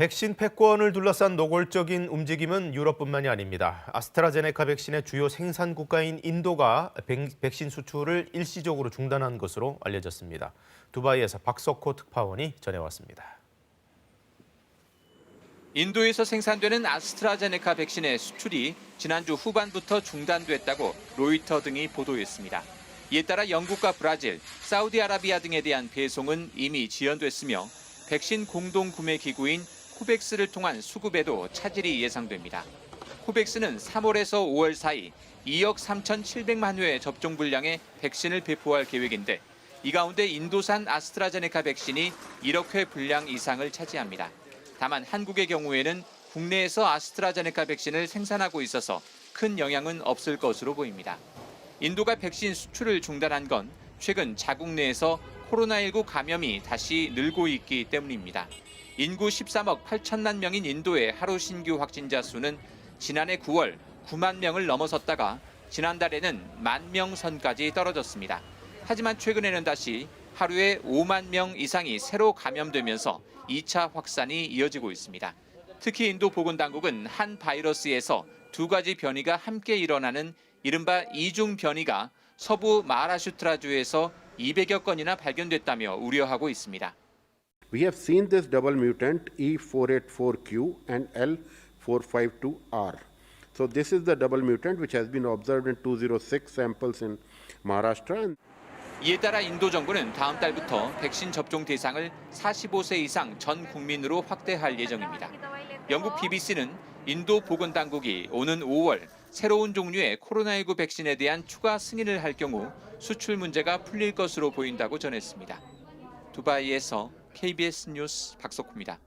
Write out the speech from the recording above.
백신 패권을 둘러싼 노골적인 움직임은 유럽뿐만이 아닙니다. 아스트라제네카 백신의 주요 생산 국가인 인도가 백신 수출을 일시적으로 중단한 것으로 알려졌습니다. 두바이에서 박석호 특파원이 전해왔습니다. 인도에서 생산되는 아스트라제네카 백신의 수출이 지난주 후반부터 중단됐다고 로이터 등이 보도했습니다. 이에 따라 영국과 브라질, 사우디아라비아 등에 대한 배송은 이미 지연됐으며 백신 공동 구매 기구인 코백스를 통한 수급에도 차질이 예상됩니다. 코백스는 3월에서 5월 사이 2억 3,700만 회의 접종 분량의 백신을 배포할 계획인데 이 가운데 인도산 아스트라제네카 백신이 1억 회 분량 이상을 차지합니다. 다만 한국의 경우에는 국내에서 아스트라제네카 백신을 생산하고 있어서 큰 영향은 없을 것으로 보입니다. 인도가 백신 수출을 중단한 건 최근 자국 내에서 코로나19 감염이 다시 늘고 있기 때문입니다. 인구 13억 8천만 명인 인도의 하루 신규 확진자 수는 지난해 9월 9만 명을 넘어섰다가 지난달에는 1만 명 선까지 떨어졌습니다. 하지만 최근에는 다시 하루에 5만 명 이상이 새로 감염되면서 2차 확산이 이어지고 있습니다. 특히 인도 보건당국은 한 바이러스에서 두 가지 변이가 함께 일어나는 이른바 이중 변이가 서부 마하라슈트라주에서 200여 건이나 발견됐다며 우려하고 있습니다. We have seen this double mutant E484Q and L452R. So this is the double mutant which has been observed in 206 samples in Maharashtra. 이에 따라 인도 정부는 다음 달부터 백신 접종 대상을 45세 이상 전 국민으로 확대할 예정입니다. 영국 BBC는 인도 보건당국이 오는 5월 새로운 종류의 코로나19 백신에 대한 추가 승인을 할 경우 수출 문제가 풀릴 것으로 보인다고 전했습니다. 두바이에서 KBS 뉴스 박석호입니다.